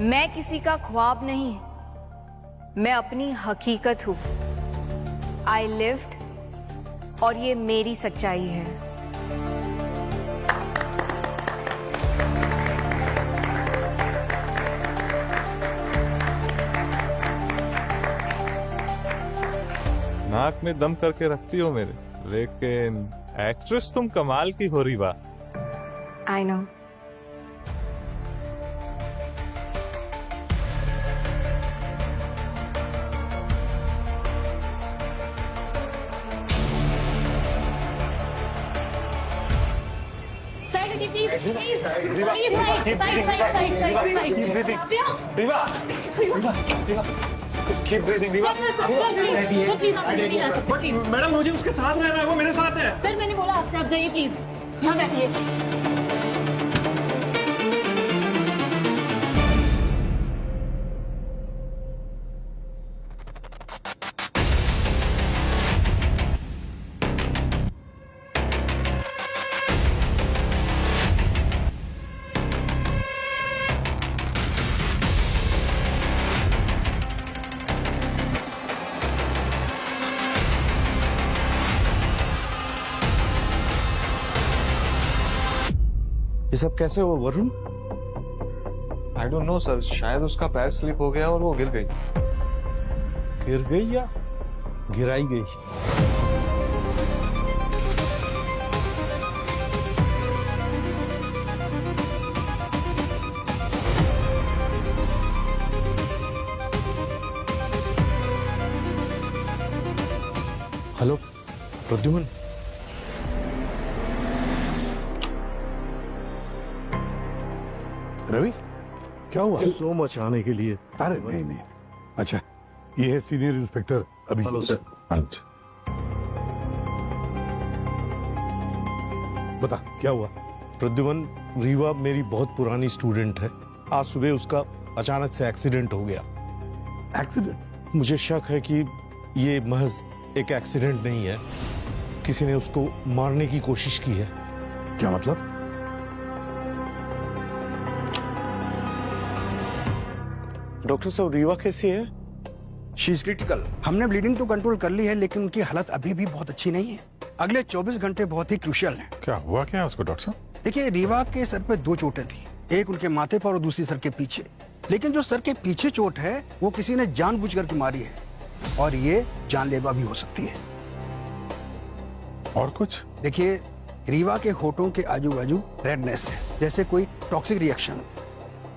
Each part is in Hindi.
मैं किसी का ख्वाब नहीं, मैं अपनी हकीकत हूं। आई लिव्ड और ये मेरी सच्चाई है। नाक में दम करके रखती हो मेरे, लेकिन एक्ट्रेस तुम कमाल की हो रही बा। I know. मैडम मुझे उसके साथ रहना है, वो मेरे साथ है। सर मैंने बोला आपसे, आप जाइए प्लीज, यहाँ बैठिए। ये सब कैसे हुआ Varun? I don't know sir, शायद उसका पैर स्लिप हो गया और वो गिर गई। गिर गई या गिराई गई? हेलो प्रद्युमन, रवि, क्या हुआ? सो मच आने के लिए। अरे नहीं नहीं, अच्छा ये है सीनियर इंस्पेक्टर अभी। Hello sir. बता क्या हुआ? प्रद्युमन, रीवा मेरी बहुत पुरानी स्टूडेंट है। आज सुबह उसका अचानक से एक्सीडेंट हो गया। एक्सीडेंट? मुझे शक है कि ये महज एक एक्सीडेंट नहीं है, किसी ने उसको मारने की कोशिश की है। क्या मतलब? डॉक्टर साहब, रीवा कैसी है? She is critical. हमने ब्लीडिंग तो कंट्रोल कर ली है, लेकिन उनकी हालत अभी भी बहुत अच्छी नहीं है। अगले 24 घंटे बहुत ही क्रूशियल हैं। क्या हुआ क्या उसको डॉक्टर साहब? देखिए, रीवा के सर पे 2 चोटें थी, एक उनके माथे पर और दूसरी सर के पीछे। लेकिन जो सर के पीछे चोट है वो किसी ने जानबूझ कर के मारी है और ये जानलेवा भी हो सकती है। और कुछ? देखिए, रीवा के होठों के आजू बाजू रेडनेस है, जैसे कोई टॉक्सिक रिएक्शन।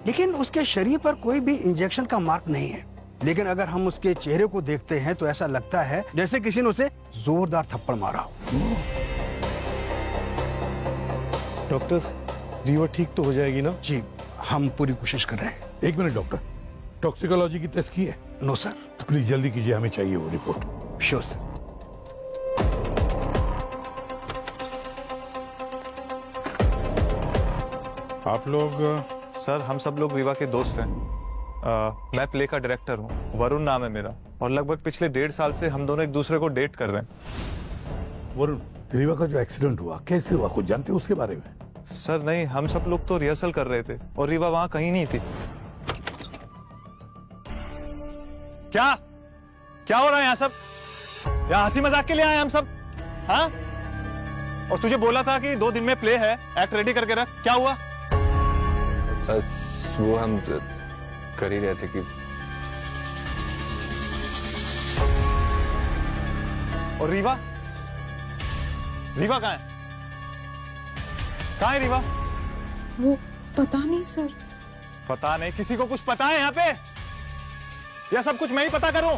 लेकिन उसके शरीर पर कोई भी इंजेक्शन का मार्क नहीं है। लेकिन अगर हम उसके चेहरे को देखते हैं तो ऐसा लगता है जैसे किसी ने उसे जोरदार थप्पड़ मारा हो। डॉक्टर, रीवा ठीक तो हो जाएगी ना? जी, हम पूरी कोशिश कर रहे हैं। एक मिनट डॉक्टर, टॉक्सिकोलॉजी की टेस्ट की है? No sir. तो प्लीज जल्दी कीजिए, हमें चाहिए वो रिपोर्ट। Sure sir. आप लोग? सर हम सब लोग रीवा के दोस्त हैं। मैं प्ले का डायरेक्टर हूँ, वरुण नाम है मेरा, और लगभग पिछले 1.5 साल से हम दोनों एक दूसरे को डेट कर रहे हैं। वरुण, रीवा का जो एक्सीडेंट हुआ कैसे हुआ, कुछ जानते हो उसके बारे में? सर नहीं, हम सब लोग तो रिहर्सल कर रहे थे और रीवा वहां कहीं नहीं थी। क्या क्या हो रहा है यहाँ सब? यहाँ हंसी मजाक के लिए आए हम सब? हाँ? और तुझे बोला था कि 2 दिन में प्ले है, एक्ट रेडी करके रख। क्या हुआ? वो हम कर ही रहे थे कि। और रीवा? रीवा कहाँ है? कहाँ है रीवा? वो पता नहीं सर। पता नहीं? किसी को कुछ पता है यहाँ पे? या सब कुछ मैं ही पता करूं?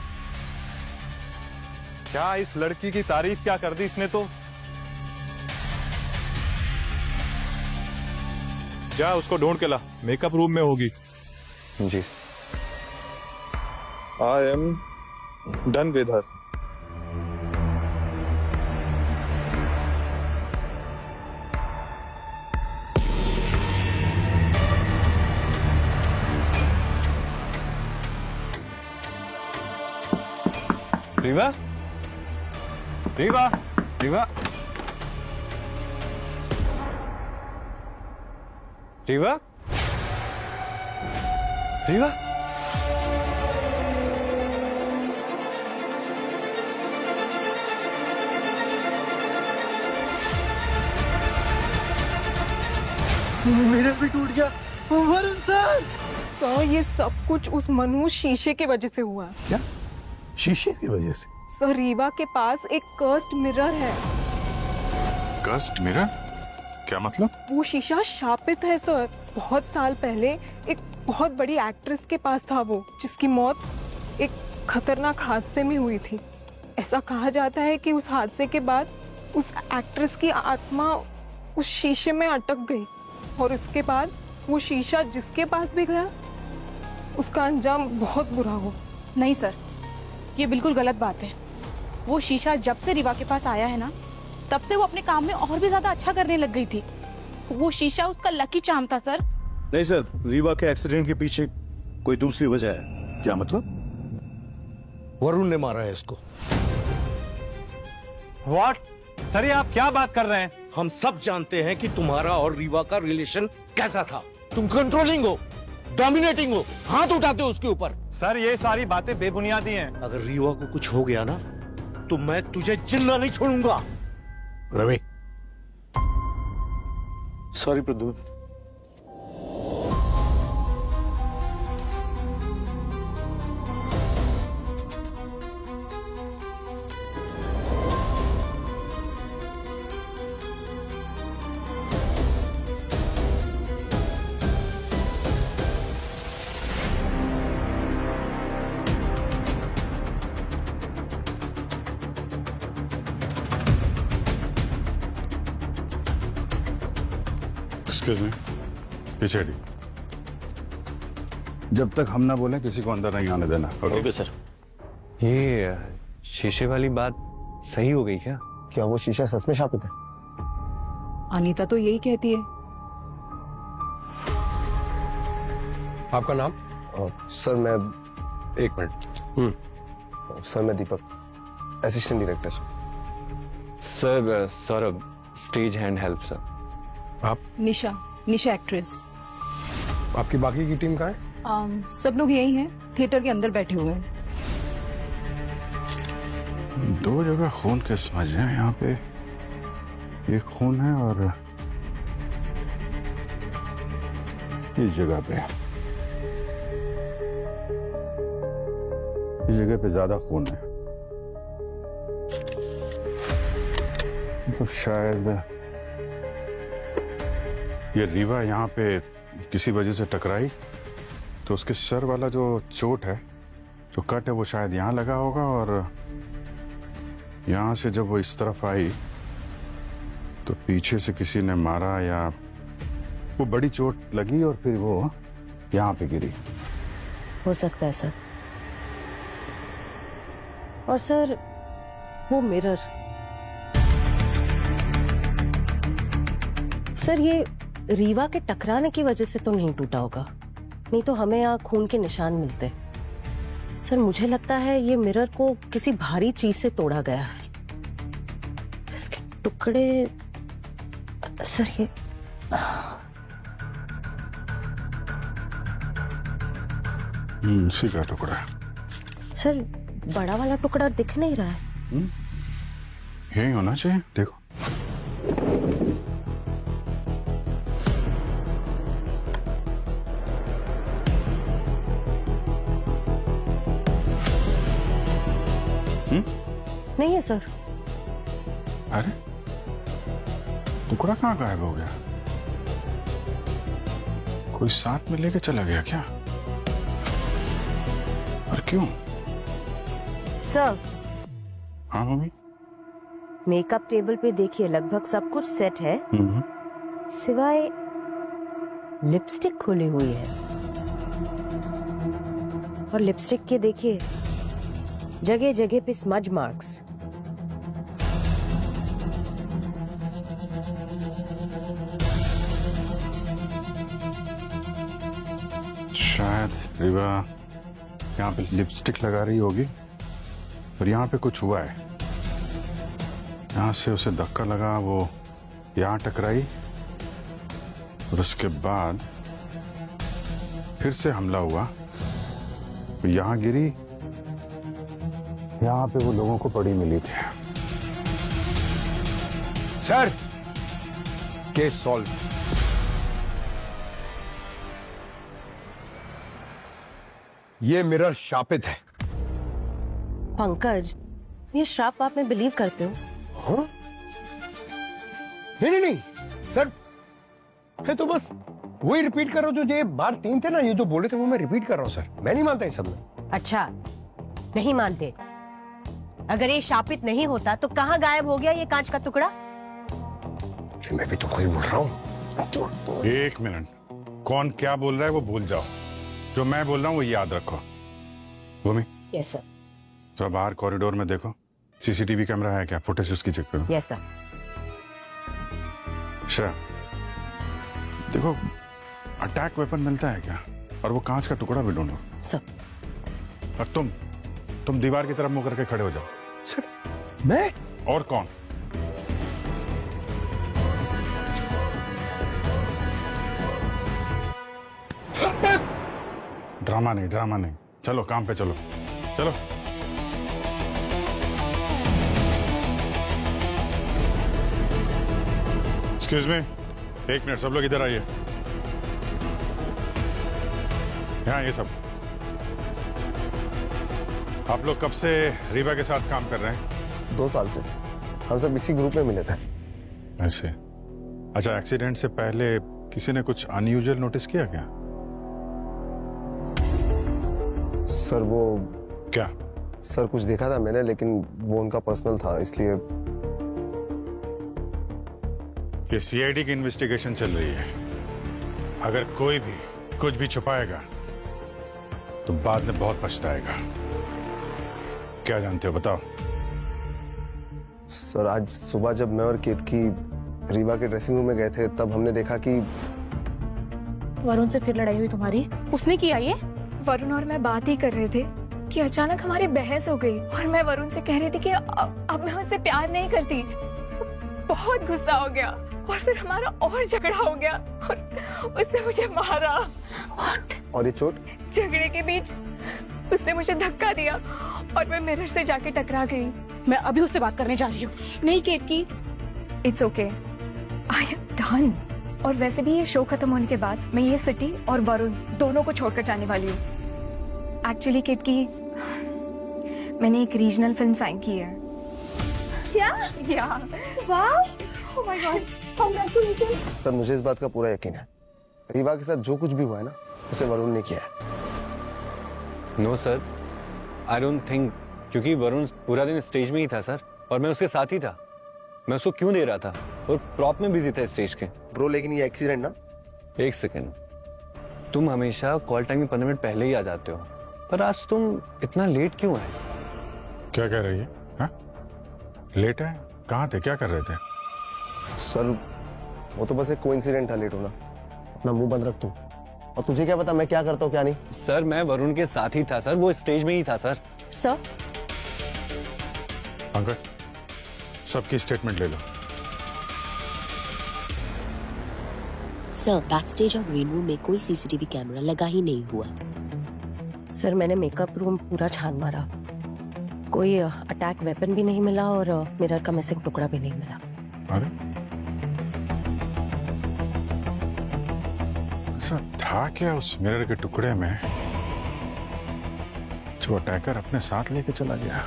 क्या इस लड़की की तारीफ क्या कर दी इसने तो। जा उसको ढूंढ के ला, मेकअप रूम में होगी। जी। I am done with her. Reeva, Reeva, Reeva, Reeva, Reeva, mirror भी टूट गया। वरुण सर, सर ये सब कुछ उस मनु शीशे की वजह से हुआ है। क्या? शीशे की वजह से? सर रीवा के पास एक कर्स्ड मिरर है। Cursed mirror? क्या मतलब? वो शीशा शापित है सर। बहुत साल पहले एक बहुत बड़ी एक्ट्रेस के पास था वो, जिसकी मौत एक खतरनाक हादसे में हुई थी। ऐसा कहा जाता है कि उस हादसे के बाद उस एक्ट्रेस की आत्मा उस शीशे में अटक गई और उसके बाद वो शीशा जिसके पास भी गया उसका अंजाम बहुत बुरा हुआ। नहीं सर, ये बिल्कुल गलत बात है। वो शीशा जब से रीवा के पास आया है ना, तब से वो अपने काम में और भी ज्यादा अच्छा करने लग गई थी। वो शीशा उसका लकी चार्म था सर। नहीं सर, रीवा के एक्सीडेंट के पीछे कोई दूसरी वजह है। क्या मतलब? वरुण ने मारा है इसको। व्हाट? सर ये आप क्या बात कर रहे हैं? हम सब जानते हैं कि तुम्हारा और रीवा का रिलेशन कैसा था। तुम कंट्रोलिंग हो, डोमिनेटिंग हो, हाथ उठाते हो उसके ऊपर। सर ये सारी बातें बेबुनियादी हैं। अगर रीवा को कुछ हो गया ना, तो मैं तुझे जिंदा नहीं छोड़ूंगा। Ravi, sorry Pradyumn. Excuse me, पीछे हटिए। जब तक हम ना बोले किसी को अंदर नहीं आने देना। Okay sir. ये शीशे वाली बात सही हो गई क्या? क्या वो शीशा सच में शापित है? अनीता तो यही कहती है। आपका नाम? सर मैं, एक मिनट। सर मैं Deepak, assistant director. Sir Saurabh, stage hand help sir. आप? निशा, निशा एक्ट्रेस। आपकी बाकी की टीम कहाँ है? सब लोग यही हैं, थिएटर के अंदर बैठे हुए हैं। दो जगह खून के समझ हैं यहाँ पे। ये खून है और इस जगह पे, इस जगह पे ज्यादा खून है। मतलब शायद ये रीवा यहाँ पे किसी वजह से टकराई, तो उसके सर वाला जो चोट है, जो कट है, वो शायद यहाँ लगा होगा और यहाँ से जब वो इस तरफ आई तो पीछे से किसी ने मारा या वो बड़ी चोट लगी और फिर वो यहाँ पे गिरी। हो सकता है सर। और सर वो मिरर, सर ये रीवा के टकराने की वजह से तो नहीं टूटा होगा, नहीं तो हमें यहाँ खून के निशान मिलते। सर मुझे लगता है ये मिरर को किसी भारी चीज से तोड़ा गया है। इसके टुकड़े, सर ये इसी का टुकड़ा है। सर बड़ा वाला टुकड़ा दिख नहीं रहा है। यही होना चाहिए, देखो। नहीं है सर। अरे टुकड़ा कहाँ गायब हो गया? कोई साथ में लेके चला गया क्या? और क्यों? सर हाँ मम्मी। मेकअप टेबल पे देखिए लगभग सब कुछ सेट है, सिवाय लिपस्टिक खुली हुई है। और लिपस्टिक के देखिए जगह जगह पे स्मज मार्क्स। शायद रीवा यहाँ पे लिपस्टिक लगा रही होगी और यहाँ पे कुछ हुआ है। यहाँ से उसे धक्का लगा, वो यहाँ टकराई और उसके बाद फिर से हमला हुआ तो यहाँ गिरी, यहाँ पे वो लोगों को पड़ी मिली थी। Sir, case solve. ये मिरर शापित है। पंकज, ये श्राप आप में बिलीव करते हो? हाँ? नहीं, सर, मैं तो बस वही रिपीट कर रहा हूँ जो ये बार 3 थे ना, ये जो बोले थे वो मैं रिपीट कर रहा हूँ सर। मैं नहीं मानता इस सब में। अच्छा, नहीं मानते? अगर ये शापित नहीं होता तो कहाँ गायब हो गया ये कांच का टुकड़ा? मैं भी तो वही बोल रहा हूँ। 1 मिनट, कौन क्या बोल रहा है वो भूल जाओ, जो मैं बोल रहा हूँ वो याद रखो। भूमि, यस सर। तो बाहर कॉरिडोर में देखो, सीसीटीवी कैमरा है क्या, फुटेज उसकी चेक करो। Yes sir. श्रेया, देखो अटैक वेपन मिलता है क्या, और वो कांच का टुकड़ा भी ढूंढो। सर। और तुम दीवार की तरफ मुंह करके खड़े हो जाओ। सर, मैं? और कौन? ड्रामा नहीं, चलो काम पे चलो। एक्सक्यूज मी, 1 मिनट, सब लोग इधर आइए। यहाँ ये सब, आप लोग कब से रीवा के साथ काम कर रहे हैं? 2 साल से हम सब इसी ग्रुप में मिले थे। ऐसे? अच्छा, एक्सीडेंट से पहले किसी ने कुछ अनयूजुअल नोटिस किया क्या? सर वो क्या? सर कुछ देखा था मैंने, लेकिन वो उनका पर्सनल था, इसलिए। ये सीआईडी की इन्वेस्टिगेशन चल रही है, अगर कोई भी कुछ भी छुपाएगा तो बाद में बहुत पछताएगा। क्या जानते हो बताओ? सर आज सुबह जब मैं और केतकी रीवा के ड्रेसिंग रूम में गए थे, तब हमने देखा कि वरुण से फिर लड़ाई हुई तुम्हारी? उसने किया ये? वरुण और मैं बात ही कर रहे थे कि अचानक हमारी बहस हो गई और मैं वरुण से कह रही थी कि अब मैं उससे प्यार नहीं करती। बहुत गुस्सा हो गया और फिर हमारा और झगड़ा हो गया और उसने मुझे मारा। और ये चोट? झगड़े के बीच उसने मुझे धक्का दिया और मैं मिरर से जाके टकरा गई। मैं अभी उससे बात करने जा रही हूँ। नहीं Ketaki, it's okay, I am done. और वैसे भी ये शो खत्म होने के बाद मैं ये सिटी और वरुण दोनों को छोड़कर जाने वाली हूँ। एक्चुअली केतकी, मैंने एक रीजनल फिल्म साइन की है। क्या? या वाह, oh my God, congratulation. Sir मुझे इस बात का पूरा यकीन है, रीवा के साथ जो कुछ भी हुआ है ना, उसे वरुण ने किया है। No sir, I don't think, क्योंकि वरुण पूरा दिन स्टेज में ही था सर, और मैं उसके साथ ही था। मैं उसको क्यों दे रहा था, और प्रॉप में बिजी था स्टेज के। ब्रो लेकिन ये एक्सीडेंट ना। 1 सेकेंड, तुम हमेशा कॉल टाइम में 15 मिनट पहले ही आ जाते हो, पर आज तुम इतना लेट क्यों आए? क्या कह रही है? हाँ? लेट है? कहाँ थे, क्या कर रहे थे? सर वो तो बस एक कोइंसिडेंट था लेट होना। अपना मुंह बंद रख तू, और तुझे क्या पता मैं क्या करता हूँ क्या नहीं। सर मैं वरुण के साथ ही था सर, वो स्टेज में ही था सर। सर, पंकज, सबकी स्टेटमेंट ले लो। सर, बैक स्टेज और ग्रीन रूम में कोई सीसीटीवी कैमरा लगा ही नहीं हुआ। सर मैंने मेकअप रूम पूरा छान मारा, कोई अटैक वेपन भी नहीं मिला और मिरर का मिसिंग टुकड़ा भी नहीं मिला। अरे ऐसा था क्या उस मिरर के टुकड़े में जो अटैकर अपने साथ लेके चला गया?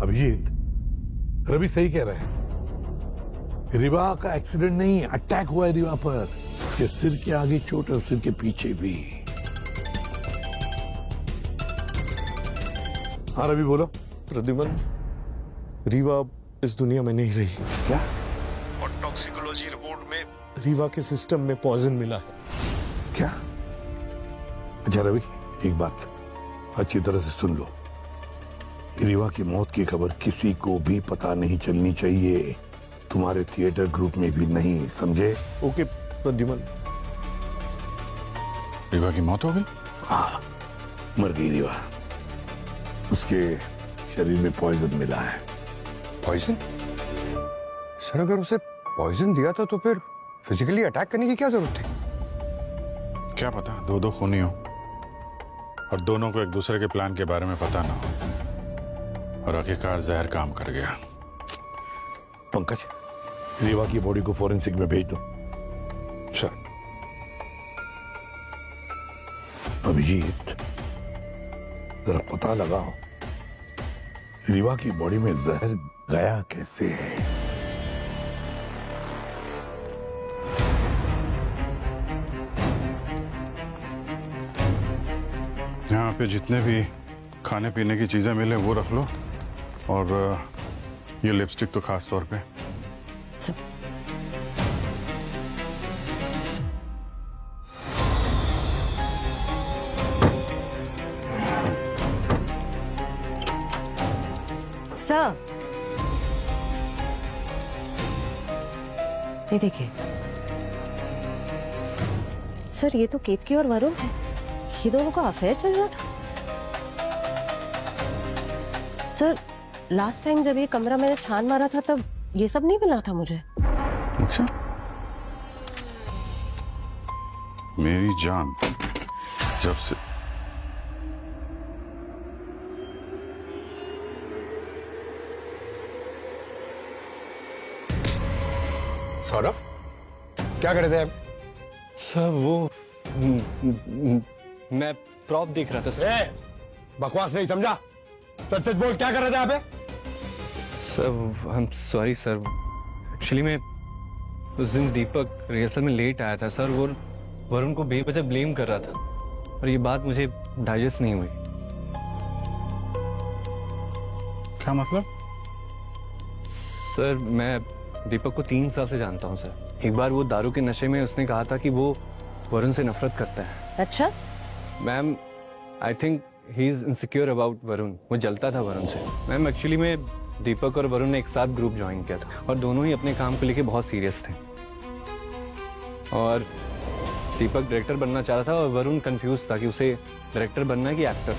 अभिजीत, रवि सही कह रहे हैं। रीवा का एक्सीडेंट नहीं, अटैक हुआ है रीवा पर। उसके सिर के आगे चोट और सिर के पीछे भी। हाँ रवि बोलो। प्रद्युमन, रीवा इस दुनिया में नहीं रही। क्या? और टॉक्सिकोलॉजी रिपोर्ट में रीवा के सिस्टम में पॉइजन मिला है। क्या? अच्छा रवि, एक बात अच्छी तरह से सुन लो। रीवा की मौत की खबर किसी को भी पता नहीं चलनी चाहिए, तुम्हारे थिएटर ग्रुप में भी नहीं, समझे? ओके प्रद्युमन। रीवा की मौत हो गई? हाँ, मर गई रीवा। उसके शरीर में पॉइजन मिला है। पॉइजन? सर अगर उसे पॉइजन दिया था तो फिर फिजिकली अटैक करने की क्या जरूरत थी? क्या पता दो दो खूनी हो और दोनों को एक दूसरे के प्लान के बारे में पता ना हो और आखिरकार जहर काम कर गया। पंकज, रीवा की बॉडी को फॉरेंसिक में भेज दो। सर। अभिजीत, जरा पता लगाओ रीवा की बॉडी में जहर गया कैसे है। यहाँ पे जितने भी खाने पीने की चीजें मिले वो रख लो और ये लिपस्टिक तो खास तौर पे। सर, ये देखिए सर, ये तो केतकी और वरुण है। ये दोनों का अफेयर चल रहा था। सर, लास्ट टाइम जब ये कमरा मैंने छान मारा था तब ये सब नहीं मिला था मुझे। अच्छा, मेरी जान, जब से सौरभ, क्या कर रहे थे आप? सर वो मैं प्रॉप देख रहा था सर। बकवास नहीं समझा, सच सच बोल, क्या कर रहे थे आप? Sir I am sorry sir, actually मैं उस दिन दीपक रिहर्सल में लेट आया था सर, वो वरुण को बेवजह ब्लेम कर रहा था और ये बात मुझे डाइजेस्ट नहीं हुई। क्या मतलब? सर मैं दीपक को 3 साल से जानता हूँ सर। एक बार वो दारू के नशे में उसने कहा था कि वो वरुण से नफरत करता है। अच्छा? Ma'am I think he is insecure about Varun, वो जलता था वरुण से। मैम एक्चुअली में दीपक और वरुण ने एक साथ ग्रुप ज्वाइन किया था और दोनों ही अपने काम को लेके बहुत सीरियस थे और दीपक डायरेक्टर बनना चाहता था और वरुण कंफ्यूज था कि उसे डायरेक्टर बनना है कि एक्टर।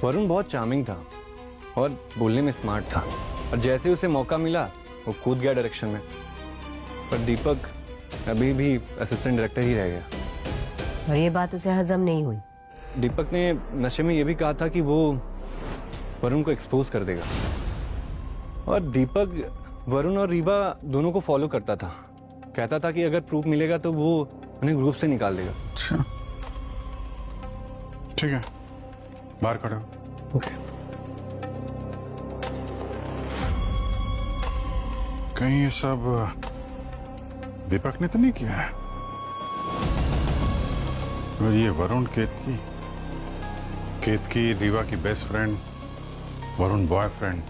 वरुण बहुत चार्मिंग था और बोलने में स्मार्ट था और जैसे उसे मौका मिला वो कूद गया डायरेक्शन में, पर दीपक अभी भी असिस्टेंट डायरेक्टर ही रह गया। और ये बात उसे हजम नहीं हुई। दीपक ने नशे में ये भी कहा था कि वो वरुण को एक्सपोज कर देगा और दीपक वरुण और रीवा दोनों को फॉलो करता था। कहता था कि अगर प्रूफ मिलेगा तो वो उन्हें ग्रुप से निकाल देगा। अच्छा, ठीक है, बाहर खड़े हो। ओके। कहीं ये सब दीपक ने तो नहीं किया है? और ये वरुण केतकी रीवा की बेस्ट फ्रेंड, वरुण बॉयफ्रेंड,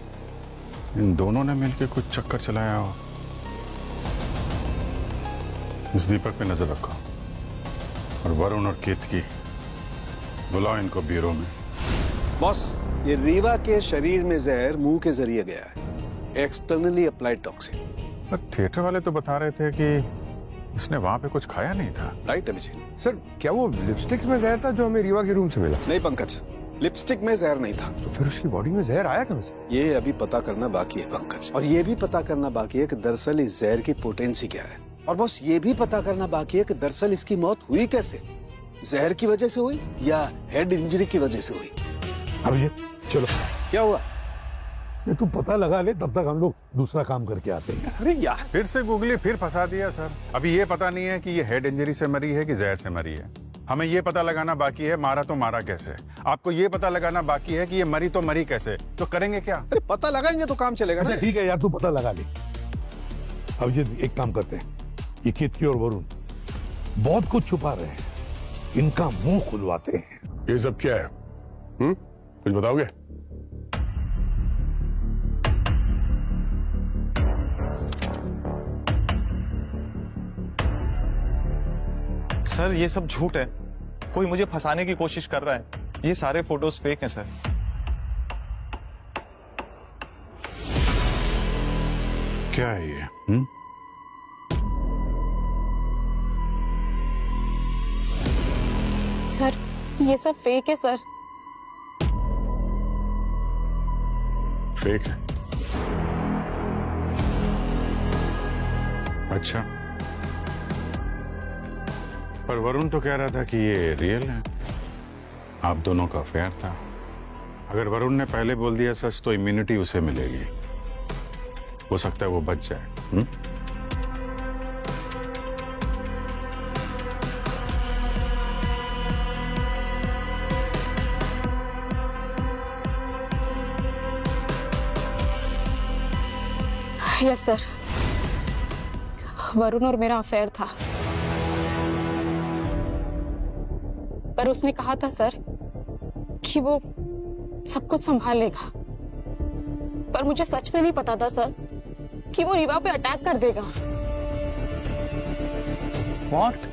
इन दोनों ने मिलकर कुछ चक्कर चलाया हो। इस दीपक पे नजर रखो और वरुण और केतकी बुलाओ इनको ब्यूरो में। बॉस, ये रीवा के शरीर में जहर मुंह के जरिए गया है, एक्सटर्नली अप्लाइड टॉक्सिन। पर थिएटर वाले तो बता रहे थे कि इसने वहां पे कुछ खाया नहीं था। राइट अभिजीत। सर, क्या वो लिपस्टिक में जहर था जो हमें रीवा के रूम से मिला? नहीं पंकज, लिपस्टिक में जहर नहीं था। तो फिर उसकी बॉडी में जहर आया कहां से? ये अभी पता करना बाकी है पंकज, और ये भी पता करना बाकी है कि दरअसल इस जहर की पोटेंसी क्या है। और बॉस, ये भी पता करना बाकी है कि दरअसल इसकी मौत हुई कैसे, जहर की वजह से हुई या हेड इंजरी की वजह से हुई। अभिजीत चलो। क्या हुआ? ये तू पता लगा ले, तब तक हम लोग दूसरा काम करके आते हैं। अरे यार, फिर से गूगली फिर फंसा दिया सर। अभी ये पता नहीं है कि ये हेड इंजरी से मरी है कि जहर से मरी है। हमें ये पता लगाना बाकी है मारा तो मारा कैसे। आपको ये पता लगाना बाकी है कि ये मरी तो मरी कैसे। तो करेंगे क्या? अरे पता लगाएंगे तो काम चलेगा। अच्छा ठीक है यार, तू पता लगा ले। अभिजीत एक काम करते हैं, ये केतकी और वरुण बहुत कुछ छुपा रहे हैं, इनका मुंह खुलवाते हैं। ये सब क्या है? कुछ बताओगे? सर ये सब झूठ है, कोई मुझे फंसाने की कोशिश कर रहा है। ये सारे फोटोज फेक हैं सर। क्या है ये? सर ये सब फेक है सर। फेक है? अच्छा, पर वरुण तो कह रहा था कि ये रियल है, आप दोनों का अफेयर था। अगर वरुण ने पहले बोल दिया सच तो इम्यूनिटी उसे मिलेगी, हो सकता है वो बच जाए। यस सर, वरुण और मेरा अफेयर था, पर उसने कहा था सर कि वो सब कुछ संभाल लेगा। पर मुझे सच में नहीं पता था सर कि वो रीवा पे अटैक कर देगा। व्हाट?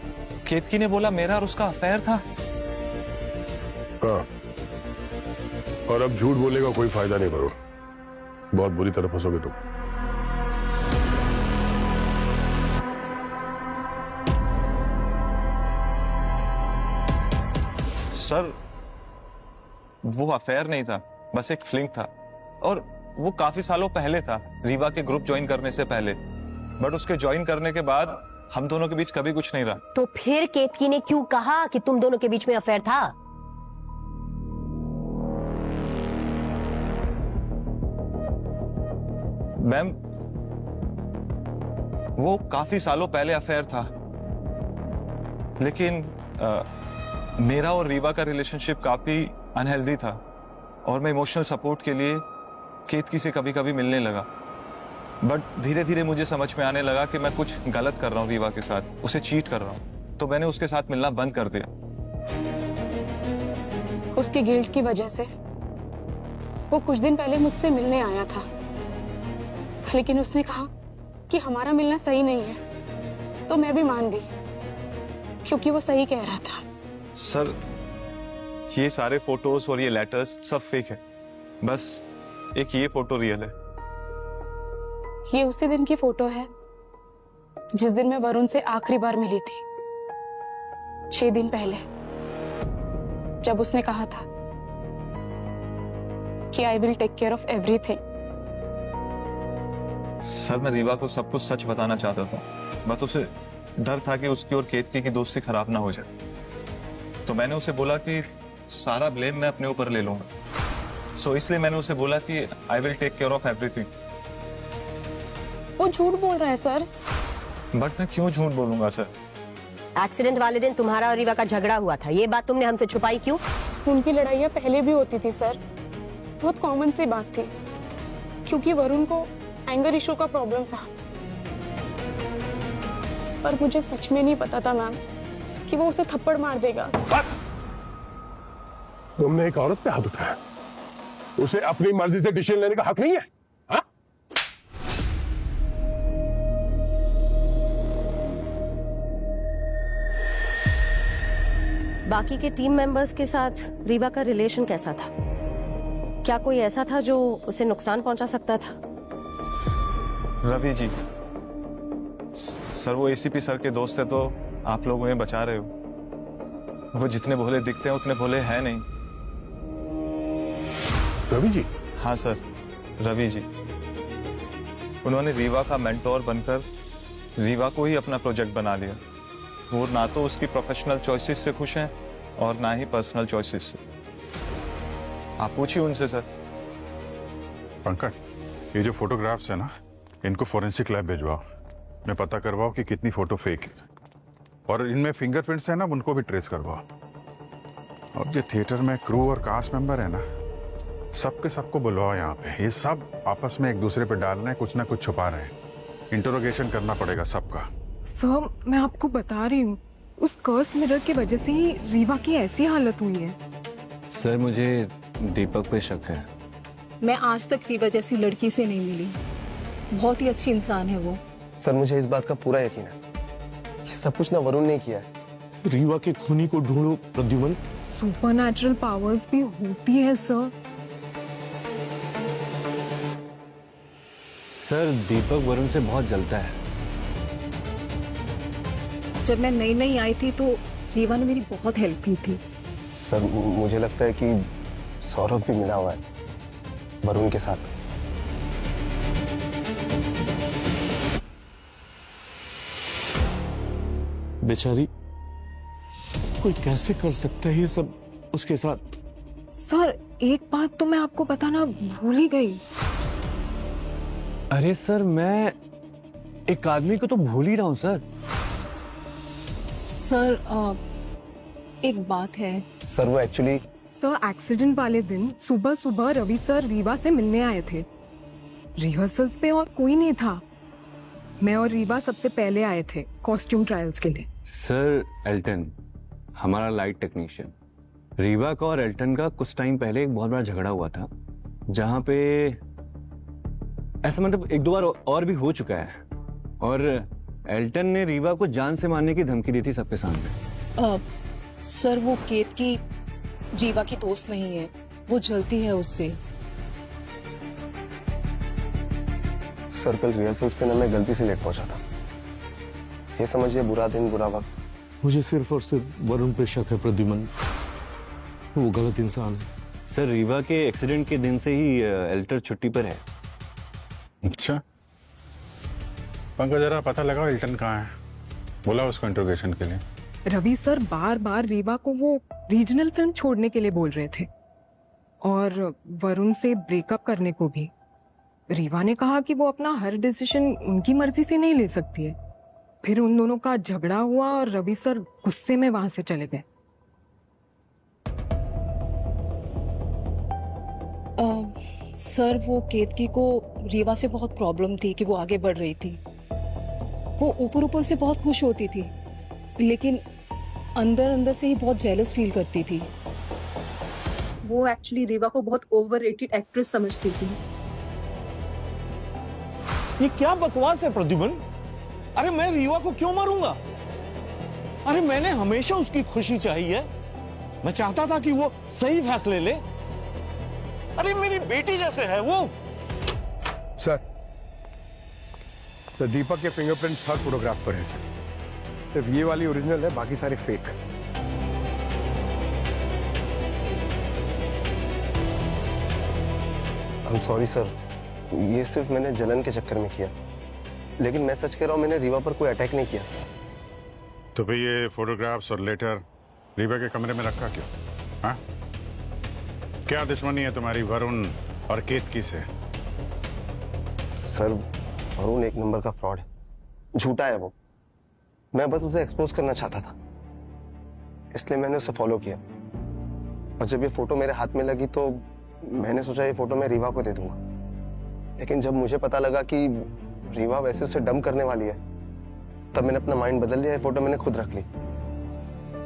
केतकी ने बोला मेरा और उसका अफेयर था? हाँ, और अब झूठ बोलेगा कोई फायदा नहीं वरुण, बहुत बुरी तरह फंसोगे तुम। सर, वो अफेयर नहीं था, बस एक फ्लिंग था, और वो काफी सालों पहले था, रीवा के ग्रुप ज्वाइन करने से पहले। बट उसके ज्वाइन करने के बाद हम दोनों के बीच कभी कुछ नहीं रहा। तो फिर केतकी ने क्यों कहा कि तुम दोनों के बीच में अफेयर था? मैम, वो काफी सालों पहले अफेयर था, लेकिन मेरा और रीवा का रिलेशनशिप काफी अनहेल्दी था, और मैं इमोशनल सपोर्ट के लिए केतकी से कभी कभी मिलने लगा। बट धीरे धीरे मुझे समझ में आने लगा कि मैं कुछ गलत कर रहा हूँ रीवा के साथ, उसे चीट कर रहा हूँ, तो मैंने उसके साथ मिलना बंद कर दिया। उसके गिल्ट की वजह से वो कुछ दिन पहले मुझसे मिलने आया था, लेकिन उसने कहा कि हमारा मिलना सही नहीं है, तो मैं भी मान गई, क्योंकि वो सही कह रहा था। सर, ये सारे फोटोज और ये लेटर्स सब फेक है, बस एक ये फोटो रियल है। ये उसी दिन की फोटो है जिस दिन मैं वरुण से आखिरी बार मिली थी, 6 दिन पहले, जब उसने कहा था कि I will take care of everything. Sir, मैं रीवा को सब कुछ सच बताना चाहता था, बस उसे डर था कि उसकी और केतकी की दोस्ती खराब ना हो जाए, तो मैंने उसे बोला कि सारा ब्लेम मैं अपने ऊपर ले लूंगा। सो इसलिए मैंने उसे बोला कि I will take care of everything. वो झूठ बोल रहा है सर। बट मैं क्यों झूठ बोलूंगा सर? एक्सीडेंट वाले दिन तुम्हारा और रीवा का झगड़ा हुआ था, ये बात तुमने हमसे छुपाई क्यों? उनकी लड़ाइयाँ पहले भी होती थी सर, बहुत कॉमन सी बात थी, क्योंकि वरुण को एंगर इशू का प्रॉब्लम था। पर मुझे सच में नहीं पता था मैम कि वो उसे थप्पड़ मार देगा। तुमने एक औरत पे हाथ उठाया, उसे अपनी मर्जी से डिसीजन लेने का हक नहीं है? हाँ? बाकी के टीम मेंबर्स के साथ रीवा का रिलेशन कैसा था? क्या कोई ऐसा था जो उसे नुकसान पहुंचा सकता था? रवि जी, सर वो एसीपी सर के दोस्त है, तो आप लोग उन्हें बचा रहे हो। वो जितने भोले दिखते हैं उतने भोले हैं नहीं। रवि जी? हाँ सर, रवि जी। उन्होंने रीवा का मेंटोर बनकर रीवा को ही अपना प्रोजेक्ट बना लिया। वो ना तो उसकी प्रोफेशनल चॉइसेस से खुश हैं और ना ही पर्सनल चॉइसेस से। आप पूछिए उनसे सर। पंकज, ये जो फोटोग्राफ्स है ना, इनको फोरेंसिक लैब भिजवाओ, मैं पता करवाओ कि कितनी फोटो फेक है, और इनमें फिंगरप्रिंट्स है ना, उनको भी ट्रेस करवाओ। और जो थिएटर में क्रू और कास्ट मेंबर है ना, सबके सबको बुलवाओ यहाँ पे। ये सब आपस में एक दूसरे पे डाल रहे हैं, कुछ ना कुछ छुपा रहे हैं। इंटरोगेशन करना पड़ेगा सबका। सर, मैं आपको बता रही हूँ, उस कर्स मिरर की वजह से ही रीवा की ऐसी हालत हुई है। सर, मुझे दीपक पे शक है। मैं आज तक रीवा जैसी लड़की से नहीं मिली, बहुत ही अच्छी इंसान है वो। सर, मुझे इस बात का पूरा यकीन है, ये सब कुछ ना वरुण ने किया है। रीवा के खूनी को ढूंढो प्रद्युमन। सुपरनैचुरल पावर्स भी होती है सर। सर, दीपक वरुण से बहुत जलता है। जब मैं नई नई आई थी तो रीवा ने मेरी बहुत हेल्प की थी। सर, मुझे लगता है कि सौरभ भी मिला हुआ है वरुण के साथ। बेचारी, कोई कैसे कर सकता है ये सब उसके साथ? सर एक बात तो मैं आपको बताना भूल ही गई। अरे सर, मैं एक आदमी को तो भूल ही रहा हूँ सर। सर एक बात है। सर वो एक्चुअली सर एक्सीडेंट वाले दिन सुबह सुबह रवि सर रीवा से मिलने आए थे। रिहर्सल्स पे और कोई नहीं था। मैं और रीवा सबसे पहले आए थे कॉस्ट्यूम ट्रायल्स के लिए। सर एल्टन, हमारा लाइट टेक्नीशियन, रीवा का और एल्टन का कुछ टाइम पहले एक बहुत बड़ा झगड़ा हुआ था, जहां पे ऐसा मतलब एक दो बार और भी हो चुका है, और एल्टन ने रीवा को जान से मारने की धमकी दी थी सबके सामने। सर वो केत की रीवा की दोस्त नहीं है, वो जलती है उससे। सर्कल रिहर्सल्स पे ना मैं गलती से लेट पहुंचा था। ये समझिए बुरा दिन बुरा वक्त। मुझे सिर्फ और सिर्फ वरुण पे शक है प्रद्युमन, वो गलत इंसान है। सर रीवा के एक्सीडेंट के दिन से ही एल्टर छुट्टी पर है। अच्छा, पंकज जरा पता लगाओ एल्टन कहाँ है, बोला उसको इंट्रोगेशन के लिए। रवि सर बार बार रीवा को वो रीजनल फिल्म छोड़ने के लिए बोल रहे थे, और वरुण से ब्रेकअप करने को भी। रीवा ने कहा कि वो अपना हर डिसीजन उनकी मर्जी से नहीं ले सकती है। फिर उन दोनों का झगड़ा हुआ और रवि सर गुस्से में वहां से चले गए। सर वो केतकी को रीवा से बहुत प्रॉब्लम थी कि वो आगे बढ़ रही थी। वो ऊपर ऊपर से बहुत खुश होती थी, लेकिन अंदर अंदर से ही बहुत जेलस फील करती थी। वो एक्चुअली रीवा को बहुत ओवररेटेड एक्ट्रेस समझती थी। ये क्या बकवास है प्रद्युमन? अरे मैं रीवा को क्यों मारूंगा? अरे मैंने हमेशा उसकी खुशी चाहिए। मैं चाहता था कि वो सही फैसले ले। अरे मेरी बेटी जैसे है वो। सर दीपक के फिंगरप्रिंट हर फोटोग्राफ पर है सर। सिर्फ ये वाली ओरिजिनल है, बाकी सारे fake. I am sorry sir, ये सिर्फ मैंने जलन के चक्कर में किया, लेकिन मैं सच कह रहा हूं, मैंने रीवा पर कोई अटैक नहीं किया। तो भाई ये फोटोग्राफ्स और लेटर रीवा के कमरे में रखा क्यों? हाँ, क्या दुश्मनी है तुम्हारी वरुण और केतकी से? सर वरुण एक नंबर का फ्रॉड है, झूठा है वो। मैं बस उसे एक्सपोज करना चाहता था, इसलिए मैंने उसे फॉलो किया। और जब ये फोटो मेरे हाथ में लगी तो मैंने सोचा ये फोटो मैं रीवा को दे दूंगा, लेकिन जब मुझे पता लगा कि रीवा वैसे उसे डंप करने वाली है, तब मैंने अपना माइंड बदल लिया। ये फोटो मैंने खुद रख ली।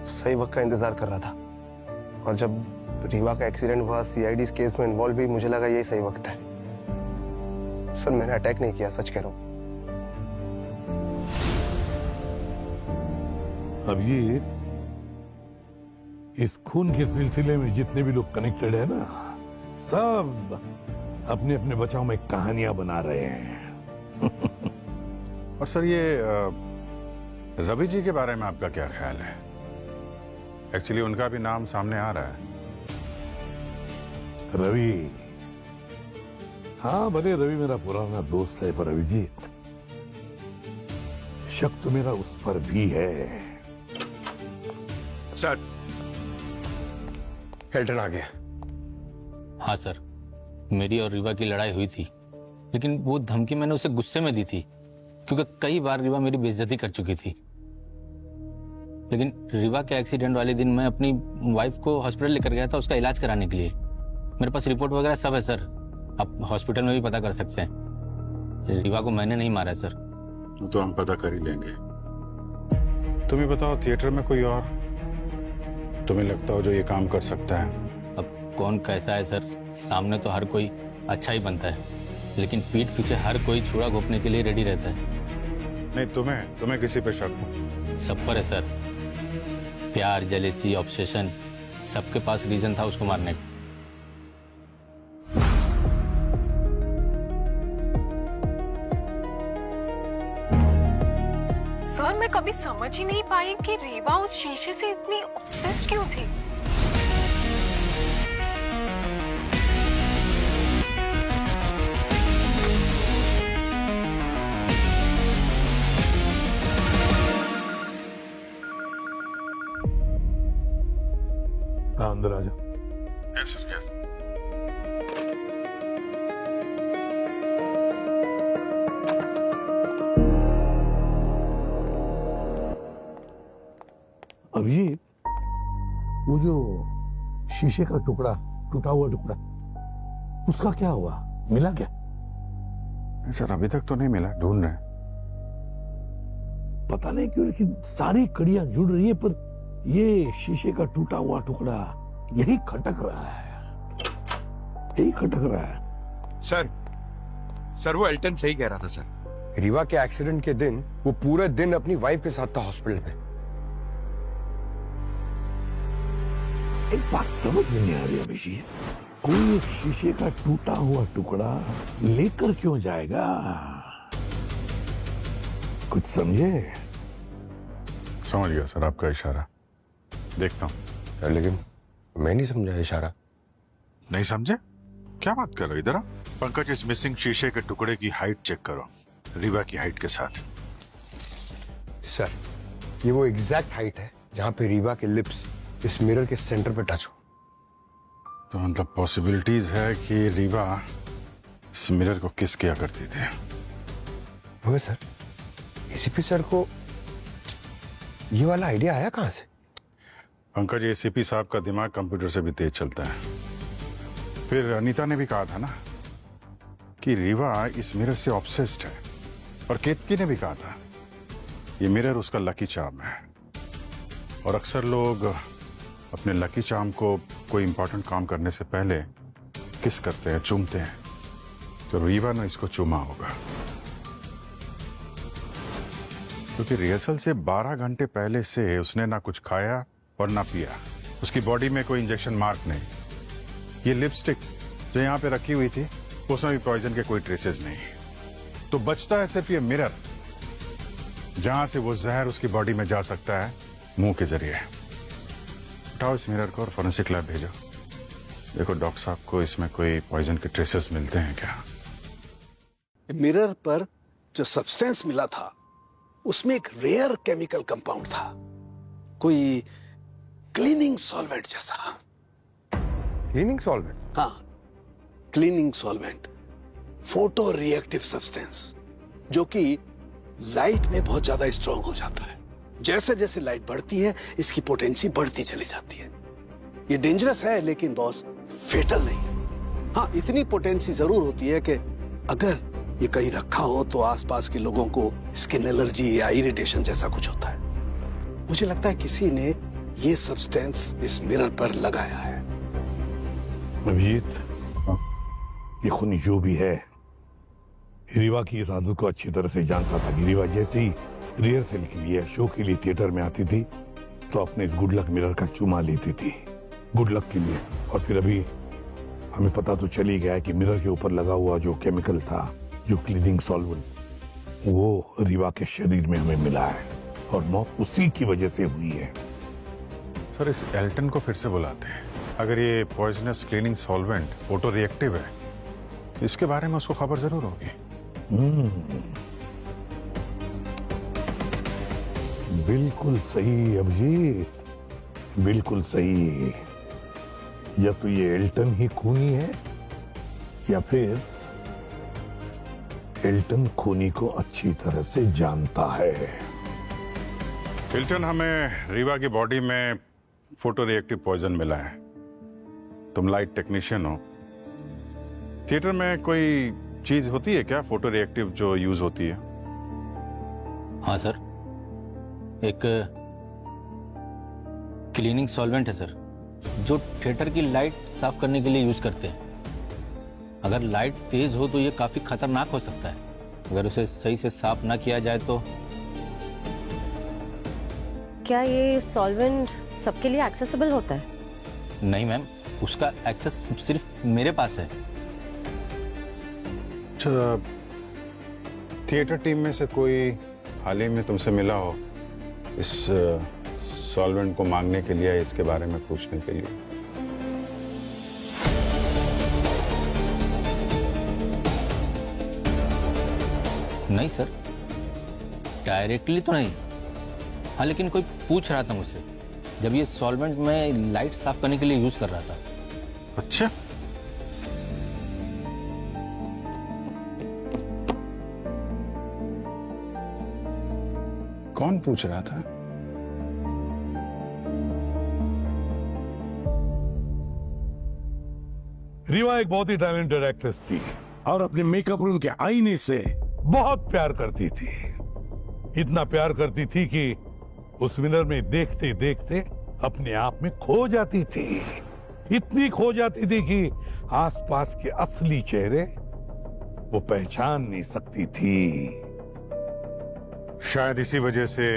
सही वक्त का इंतजार कर रहा था, और जब रीवा का एक्सीडेंट हुआ, सीआईडी केस में इन्वॉल्व भी, मुझे लगा यही सही वक्त है। सर मैंने अटैक नहीं किया, सच कह रहा हूं। अब ये इस खून के सिलसिले में जितने भी लोग कनेक्टेड है ना, सब अपने अपने बचाव में कहानियां बना रहे हैं। और सर ये रवि जी के बारे में आपका क्या ख्याल है? एक्चुअली उनका भी नाम सामने आ रहा है। रवि, हाँ भले रवि मेरा पुराना दोस्त है, पर अभिजीत शक तो मेरा उस पर भी है। सर एल्टन आ गया। हाँ सर, मेरी और रीवा की लड़ाई हुई थी, लेकिन वो धमकी मैंने उसे गुस्से में दी थी, क्योंकि कई बार रीवा मेरी बेइज्जती कर चुकी थी। लेकिन रीवा के एक्सीडेंट वाले दिन मैं अपनी वाइफ को हॉस्पिटल लेकर गया था उसका इलाज कराने के लिए। मेरे पास रिपोर्ट वगैरह सब है सर, आप हॉस्पिटल में भी पता कर सकते हैं। रीवा को मैंने नहीं मारा है सर। तो हम पता कर ही लेंगे। तुम ही बताओ, थिएटर में कोई और तुम्हें लगता हो जो ये काम कर सकता है? अब कौन कैसा है सर, सामने तो हर कोई अच्छा ही बनता है, लेकिन पीठ पीछे हर कोई छुरा घोपने के लिए रेडी रहता है। नहीं, तुम्हें किसी पे शक हो? सब पर है सर। प्यार, जेलेसी, ऑब्सेशन, सबके पास रीजन था उसको मारने का। सर मैं कभी समझ ही नहीं पाई कि रीवा उस शीशे से इतनी ऑब्सेस्ड क्यों थी। हाँ अंदर आ जा। Yes sir. अभिजीत, वो जो शीशे का टुकड़ा, टूटा हुआ टुकड़ा, उसका क्या हुआ? मिला क्या? सर अभी तक तो नहीं मिला, ढूंढ रहे हैं। पता नहीं क्यों लेकिन सारी कड़ियां जुड़ रही है, पर ये शीशे का टूटा हुआ टुकड़ा यही खटक रहा है, यही खटक रहा है। सर वो एल्टन सही कह रहा था सर। रीवा के एक्सीडेंट के दिन वो पूरे दिन अपनी वाइफ के साथ था हॉस्पिटल में। एक बात समझ में नहीं आ रही अभिजीत, कोई एक शीशे का टूटा हुआ टुकड़ा लेकर क्यों जाएगा? कुछ समझे? समझ गया सर आपका इशारा, देखता हूँ। लेकिन मैं नहीं समझा इशारा। नहीं समझे? क्या बात कर रहे हो? इधर आओ। पंकज, इस मिसिंग शीशे के टुकड़े की हाइट चेक करो, रीवा की हाइट के साथ। सर ये वो एग्जैक्ट हाइट है जहां पे रीवा के लिप्स इस मिरर के सेंटर पे टच हो। तो मतलब पॉसिबिलिटीज है कि रीवा इस मिरर को किस किया करती थी। वो सर, एसीपी सर को ये वाला आइडिया आया कहां से? पंकज, एसीपी साहब का दिमाग कंप्यूटर से भी तेज चलता है। फिर अनीता ने भी कहा था ना कि रीवा इस मिरर से ऑब्सेस्ड है, और केतकी ने भी कहा था ये मिरर उसका लकी चार्म है। और अक्सर लोग अपने लकी चार्म को कोई इंपॉर्टेंट काम करने से पहले किस करते हैं, चूमते हैं। तो रीवा ने इसको चूमा होगा, क्योंकि रिहर्सल से 12 घंटे पहले से उसने ना कुछ खाया और ना पिया। उसकी बॉडी में कोई इंजेक्शन मार्क नहीं। ये लिपस्टिक जो यहाँ पे रखी हुई थी, उसमें भी पॉइजन के कोई ट्रेसेस नहीं। तो बचता है सिर्फ ये मिरर, जहां से वो जहर उसकी बॉडी में जा सकता है, मुंह के जरिए। उठाओ इस मिरर को और फोरेंसिक लैब भेजो। देखो डॉक्टर साहब को इसमें कोई पॉइजन के ट्रेसेस मिलते हैं क्या। मिरर पर जो सब्सटेंस मिला था उसमें एक रेयर केमिकल कंपाउंड था, कोई क्लीनिंग सॉल्वेंट जैसा। Cleaning solvent? हाँ, cleaning solvent, photo reactive substance, जो कि लाइट में बहुत ज्यादा स्ट्रांग हो जाता है। जैसे जैसे लाइट बढ़ती है इसकी पोटेंसी बढ़ती चली जाती है। ये डेंजरस है लेकिन बॉस फेटल नहीं है। हाँ, इतनी पोटेंसी जरूर होती है कि अगर ये कहीं रखा हो तो आसपास के लोगों को स्किन एलर्जी या इरिटेशन जैसा कुछ होता है। मुझे लगता है किसी ने ये सब्सटेंस इस मिरर पर लगाया है। अभिजीत, ये खूनी जो भी है, रीवा की इस आदत को अच्छी तरह से जानता था कि रीवा जैसे ही रिहर्सल के लिए, शो के लिए थिएटर में आती थी तो अपने इस गुड लक मिरर का चुमा लेती थी, गुड लक के लिए। और फिर अभी हमें पता तो चल ही गया है कि मिरर के ऊपर लगा हुआ जो केमिकल था, जो क्लीनिंग सॉल्वेंट, वो रीवा के शरीर में हमें मिला है और मौत उसी की वजह से हुई है। सर इस एल्टन को फिर से बुलाते हैं। अगर ये poisonous cleaning solvent photo reactive है, इसके बारे में उसको खबर जरूर होगी। बिल्कुल सही अभिजीत, बिल्कुल सही। या तो ये एल्टन ही खूनी है या फिर एल्टन खूनी को अच्छी तरह से जानता है। एल्टन, हमें रीवा की बॉडी में फोटो रिएक्टिव पॉइजन मिला है। तुम लाइट टेक्नीशियन हो, थिएटर में कोई चीज होती है क्या फोटो रिएक्टिव जो यूज होती है? हाँ सर, एक क्लीनिंग सॉल्वेंट है सर, जो थिएटर की लाइट साफ करने के लिए यूज करते हैं। अगर लाइट तेज हो तो ये काफी खतरनाक हो सकता है। अगर उसे सही से साफ ना किया जाए तो। क्या ये सॉल्वेंट सबके लिए एक्सेसिबल होता है? नहीं मैम, उसका एक्सेस सिर्फ मेरे पास है। अच्छा, थिएटर टीम में से कोई हाल ही में तुमसे मिला हो इस सॉल्वेंट को मांगने के लिए, इसके बारे में पूछने के लिए? नहीं सर, डायरेक्टली तो नहीं। हाँ, लेकिन कोई पूछ रहा था मुझसे जब ये सॉल्वेंट मैं लाइट साफ करने के लिए यूज कर रहा था। अच्छा, कौन पूछ रहा था? रीवा एक बहुत ही टैलेंटेड एक्ट्रेस थी और अपने मेकअप रूम के आईने से बहुत प्यार करती थी। इतना प्यार करती थी कि उस मिरर में देखते देखते अपने आप में खो जाती थी। इतनी खो जाती थी कि आसपास के असली चेहरे वो पहचान नहीं सकती थी। शायद इसी वजह से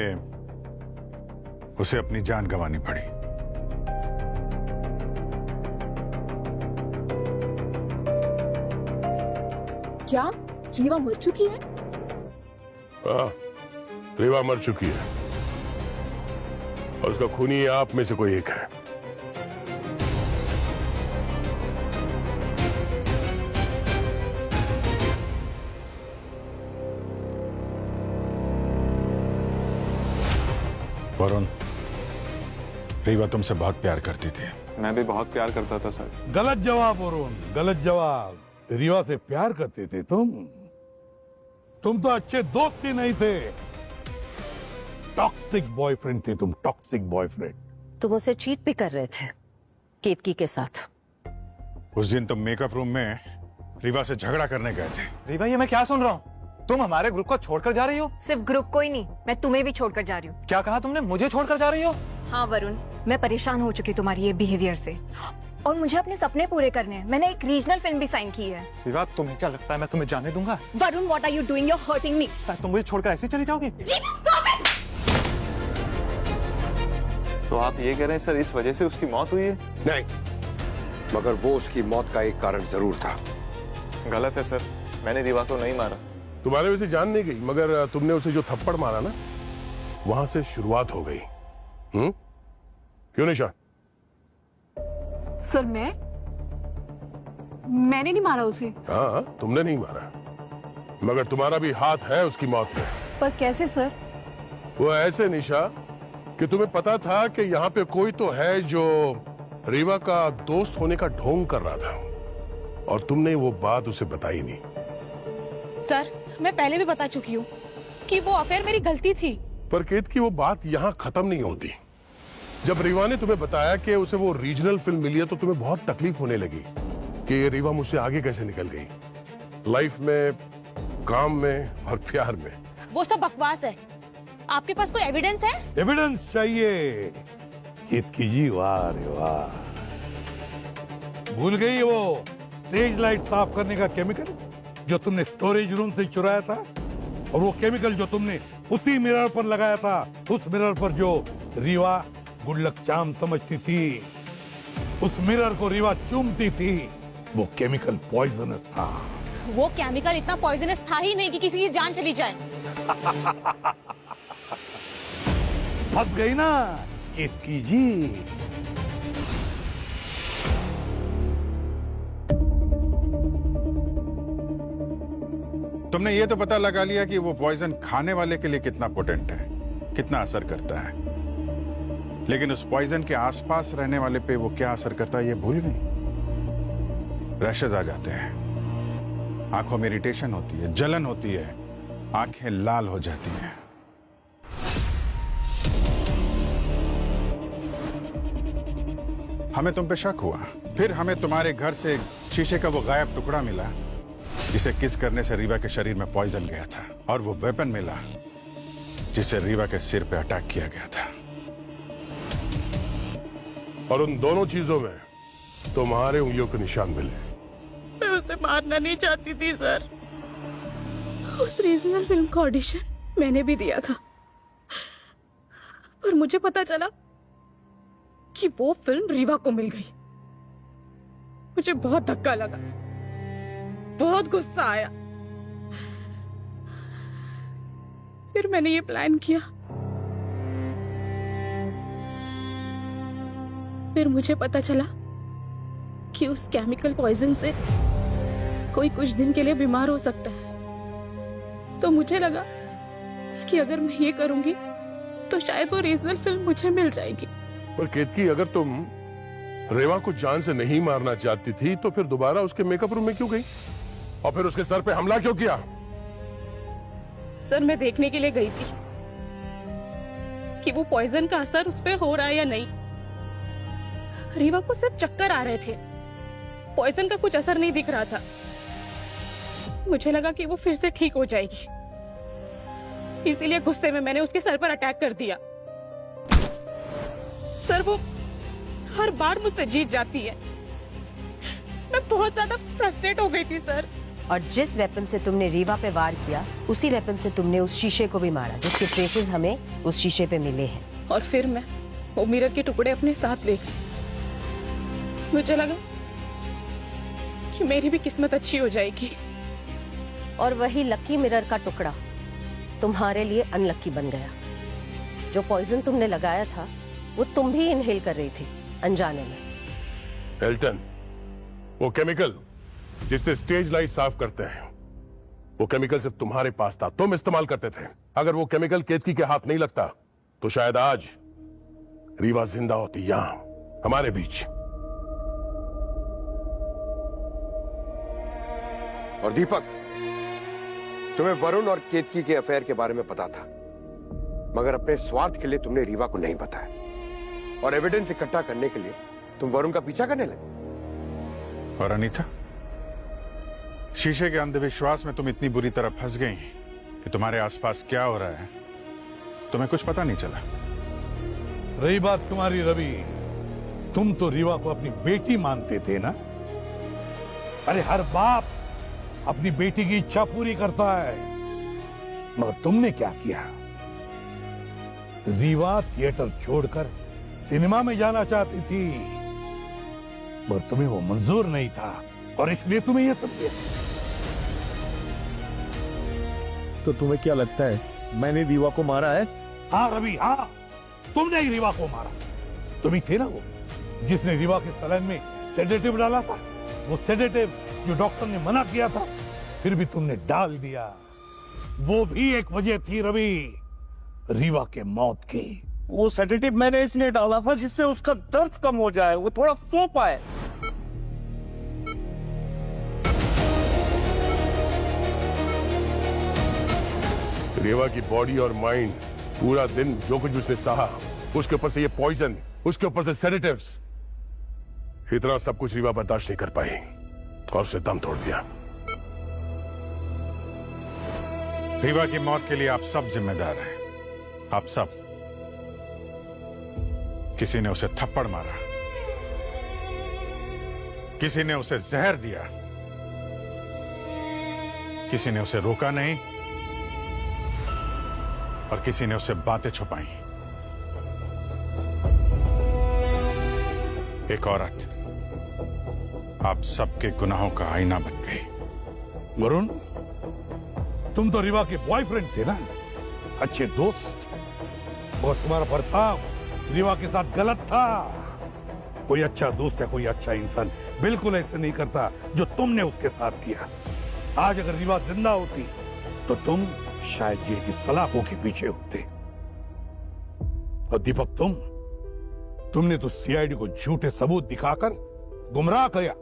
उसे अपनी जान गंवानी पड़ी। क्या रीवा मर चुकी है? हाँ, रीवा मर चुकी है और उसका खूनी आप में से कोई एक है। वरुण, रीवा तुमसे बहुत प्यार करती थी। मैं भी बहुत प्यार करता था सर। गलत जवाब वरुण, गलत जवाब। रीवा से प्यार करते थे तुम तो अच्छे दोस्त ही नहीं थे, टॉक्सिक बॉयफ्रेंड थे तुम, टॉक्सिक बॉयफ्रेंड। तुम उसे चीट भी कर रहे थे केतकी के साथ। उस दिन तुम मेकअप रूम में रीवा से झगड़ा करने गए थे। रीवा, ये मैं क्या सुन रहा हूँ? तुम हमारे ग्रुप को छोड़कर जा रही हो? सिर्फ ग्रुप को ही नहीं, मैं तुम्हें भी छोड़कर जा रही हूँ। क्या कहा तुमने? मुझे छोड़कर जा रही हो? हाँ वरुण, मैं परेशान हो चुकी तुम्हारी ये बिहेवियर से और मुझे अपने सपने पूरे करने हैं। मैंने एक रीजनल फिल्म भी साइन की है। रीवा, तुम्हें क्या लगता है मैं तुम्हें जाने दूंगा? Varun, what are you doing? You are hurting me. तुम मुझे छोड़कर ऐसे चली जाओगी? तो आप ये कह रहे हैं सर इस वजह से उसकी मौत हुई है? नहीं, मगर वो उसकी मौत का एक कारण जरूर था। गलत है सर, मैंने रीवा को नहीं मारा। तुम्हारे वैसे जान नहीं गई, मगर तुमने उसे जो थप्पड़ मारा ना, वहां से शुरुआत हो गई। क्यों निशा? सर मैंने नहीं मारा उसे। हाँ, तुमने नहीं मारा, मगर तुम्हारा भी हाथ है उसकी मौत में। पर कैसे सर? वो ऐसे निशा कि तुम्हें पता था कि यहाँ पे कोई तो है जो रीवा का दोस्त होने का ढोंग कर रहा था और तुमने वो बात उसे बताई नहीं। सर, मैं पहले भी बता चुकी हूँ कि वो अफेयर मेरी गलती थी। पर केत की वो बात यहाँ खत्म नहीं होती। जब रीवा ने तुम्हें बताया कि उसे वो रीजनल फिल्म मिली है तो तुम्हें बहुत तकलीफ होने लगी कि रीवा मुझसे आगे कैसे निकल गई, लाइफ में, काम में और प्यार में। वो सब बकवास है। आपके पास कोई एविडेंस है? एविडेंस चाहिए? केतकी जी, वाह रे वाह। भूल गई वो स्टेज लाइट साफ करने का केमिकल जो तुमने स्टोरेज रूम से चुराया था, और वो केमिकल जो तुमने उसी मिरर पर लगाया था, उस मिरर पर जो रीवा गुडलक चाम समझती थी, उस मिरर को रीवा चूमती थी, वो केमिकल पॉइजनस था। वो केमिकल इतना पॉइजनस था ही नहीं कि किसी की जान चली जाए। फंस गई ना केतकी जी। तुमने ये तो पता लगा लिया कि वो पॉइजन खाने वाले के लिए कितना पोटेंट है, कितना असर करता है, लेकिन उस पॉइजन के आसपास रहने वाले पे वो क्या असर करता है ये भूल गई। रैशेज आ जाते हैं, आंखों में इरिटेशन होती है, जलन होती है, आंखें लाल हो जाती हैं। हमें तुम पे शक हुआ, फिर हमें तुम्हारे घर से शीशे का वो गायब टुकड़ा मिला जिसे किस करने से रीवा के शरीर में पॉइजन गया था, और वो वेपन मिला जिससे रीवा के सिर पे अटैक किया गया था। और उन दोनों चीजों में तुम्हारे उंगलियों के निशान मिले। मैं उसे मारना नहीं चाहती थी सर। उस रीजनल फिल्म का ऑडिशन मैंने भी दिया था, पर मुझे पता चला कि वो फिल्म रीवा को मिल गई। मुझे बहुत धक्का लगा, बहुत गुस्सा आया। फिर मैंने ये प्लान किया। फिर मुझे पता चला कि उस केमिकल पॉइजन से कोई कुछ दिन के लिए बीमार हो सकता है। तो मुझे लगा कि अगर मैं ये करूंगी तो शायद वो रीजनल फिल्म मुझे मिल जाएगी। पर केतकी, अगर तुम रेवा को जान से नहीं मारना चाहती थी तो फिर दोबारा उसके मेकअप रूम में क्यों गई और फिर उसके सर पे हमला क्यों किया? सर मैं देखने के लिए गई थी कि वो पॉइजन का असर उस पर हो रहा है या नहीं। रीवा को सिर्फ चक्कर आ रहे थे, पॉइजन का कुछ असर नहीं दिख रहा था। मुझे लगा कि वो फिर से ठीक हो जाएगी, इसीलिए गुस्से में मैंने उसके सर पर अटैक कर दिया। सर वो हर बार मुझसे जीत जाती है। मैं बहुत ज्यादा फ्रस्ट्रेट हो गई थी सर। और जिस वेपन से तुमने रीवा पे वार किया, उसी वेपन से तुमने उस शीशे को भी मारा, जिसके ट्रेसेस हमें उस शीशे पे मिले हैं। और फिर मैं वो मिरर के टुकड़े अपने साथ ले गई। मुझे लगा कि मेरी भी किस्मत अच्छी हो जाएगी। और वही लकी मिरर का टुकड़ा तुम्हारे लिए अनलकी बन गया। जो पॉइजन तुमने लगाया था वो तुम भी इनहेल कर रही थी अनजाने में। एल्टन, वो केमिकल जिससे स्टेज लाइट साफ करते हैं, वो केमिकल सिर्फ तुम्हारे पास था, तुम इस्तेमाल करते थे। अगर वो केमिकल केतकी के हाथ नहीं लगता तो शायद आज रीवा जिंदा होती यहां हमारे बीच। और दीपक, तुम्हें वरुण और केतकी के अफेयर के बारे में पता था, मगर अपने स्वार्थ के लिए तुमने रीवा को नहीं बताया और एविडेंस इकट्ठा करने के लिए तुम वरुण का पीछा करने लगे। और अनीता, शीशे के अंधविश्वास में तुम इतनी बुरी तरह फंस गई कि तुम्हारे आसपास क्या हो रहा है तुम्हें कुछ पता नहीं चला। रही बात तुम्हारी रवि, तुम तो रीवा को अपनी बेटी मानते थे ना? अरे हर बाप अपनी बेटी की इच्छा पूरी करता है, मगर तुमने क्या किया? रीवा थिएटर छोड़कर सिनेमा में जाना चाहती थी, मगर तुम्हें वो मंजूर नहीं था और इसलिए तुम्हें यह सब किया। तो तुम्हें क्या लगता है मैंने रीवा को मारा है? हाँ रवि, हाँ, तुमने ही रीवा को मारा। तुम ही थे ना वो जिसने रीवा के सलाइन में सेडेटिव डाला था, वो सेडेटिव जो डॉक्टर ने मना किया था, फिर भी तुमने डाल दिया। वो भी एक वजह थी रवि, रीवा के मौत की। वो सेडेटिव मैंने इसलिए डाला था जिससे उसका दर्द कम हो जाए, वो थोड़ा सो पाए। रेवा की बॉडी और माइंड पूरा दिन जो कुछ उसने सहा, उसके ऊपर से ये पॉइजन, उसके ऊपर से सेडेटिव्स, इतना सब कुछ रीवा बर्दाश्त नहीं कर पाई और उसे दम तोड़ दिया। रीवा की मौत के लिए आप सब जिम्मेदार हैं, आप सब। किसी ने उसे थप्पड़ मारा, किसी ने उसे जहर दिया, किसी ने उसे रोका नहीं और किसी ने उसे बातें छुपाई। एक औरत आप सबके गुनाहों का आईना बन गई। वरुण, तुम तो रीवा के बॉयफ्रेंड थे ना, अच्छे दोस्त, और तुम्हारा बर्ताव रीवा के साथ गलत था। कोई अच्छा दोस्त या कोई अच्छा इंसान बिल्कुल ऐसे नहीं करता जो तुमने उसके साथ किया। आज अगर रीवा जिंदा होती तो तुम शायद जेल की सलाखों के पीछे होते। और दीपक, तुमने तो सीआईडी को झूठे सबूत दिखाकर गुमराह किया,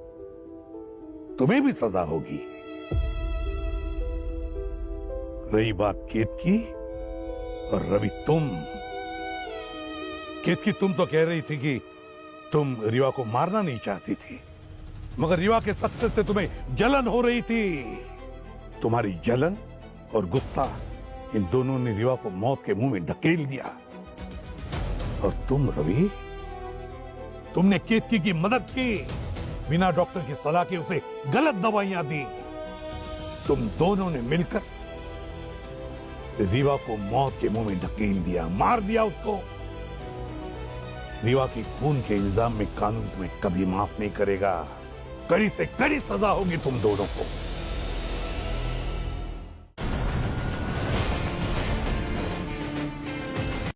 तुम्हें भी सजा होगी। रही बात केतकी और रवि, केतकी, तुम तो कह रही थी कि तुम रीवा को मारना नहीं चाहती थी, मगर रीवा के सक्सेस से तुम्हें जलन हो रही थी। तुम्हारी जलन और गुस्सा, इन दोनों ने रीवा को मौत के मुंह में धकेल दिया। और तुम रवि, तुमने केतकी की मदद की, बिना डॉक्टर की सलाह के उसे गलत दवाइयां दी। तुम दोनों ने मिलकर रीवा को मौत के मुंह में धकेल दिया, मार दिया उसको। रीवा की खून के इल्जाम में कानून तुम्हें कभी माफ नहीं करेगा। कड़ी से कड़ी सजा होगी तुम दोनों को।